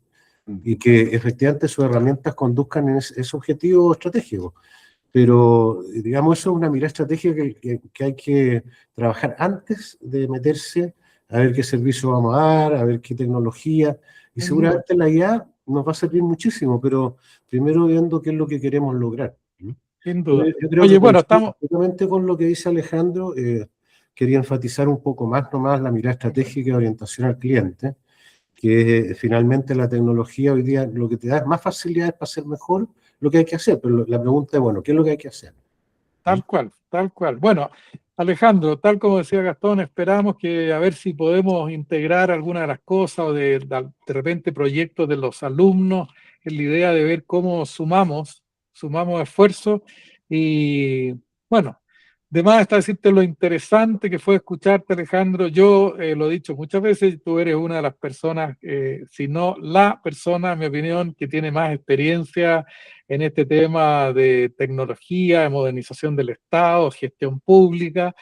y que efectivamente sus herramientas conduzcan en ese objetivo estratégico. Pero, digamos, eso es una mirada estratégica que hay que trabajar antes de meterse a ver qué servicio vamos a dar, a ver qué tecnología, y seguramente la IA nos va a servir muchísimo, pero primero viendo qué es lo que queremos lograr. Sin duda. Yo creo Oye, que bueno, estamos... completamente con lo que dice Alejandro, quería enfatizar un poco más nomás la mirada estratégica y orientación al cliente, que finalmente la tecnología hoy día lo que te da es más facilidades para hacer mejor lo que hay que hacer, pero la pregunta es, bueno, ¿qué es lo que hay que hacer? Tal cual, tal cual. Bueno, Alejandro, tal como decía Gastón, esperamos que a ver si podemos integrar alguna de las cosas o de repente proyectos de los alumnos en la idea de ver cómo sumamos esfuerzos y bueno, de más está decirte lo interesante que fue escucharte, Alejandro. Yo lo he dicho muchas veces, tú eres una de las personas, si no la persona, en mi opinión, que tiene más experiencia en este tema de tecnología, de modernización del Estado, gestión pública,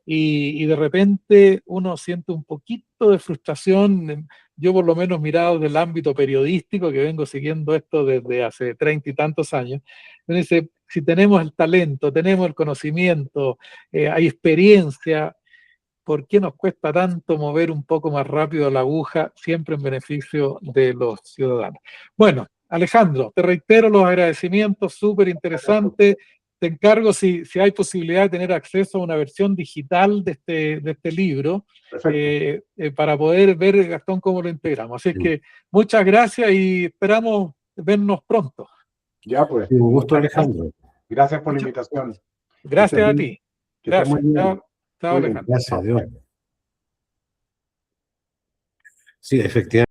y de repente uno siente un poquito de frustración. Yo por lo menos mirado del ámbito periodístico, que vengo siguiendo esto desde hace 30 y tantos años, uno dice, si tenemos el talento, tenemos el conocimiento, hay experiencia, ¿por qué nos cuesta tanto mover un poco más rápido la aguja, siempre en beneficio de los ciudadanos? Bueno, Alejandro, te reitero los agradecimientos, súper interesante. Te encargo si hay posibilidad de tener acceso a una versión digital de este libro para poder ver, Gastón, cómo lo integramos. Así es que muchas gracias y esperamos vernos pronto. Ya pues. Sí, un gusto, Alejandro. Gracias por la invitación. Gracias a ti. Gracias. Chao, Alejandro. Gracias, Dios. Sí, efectivamente.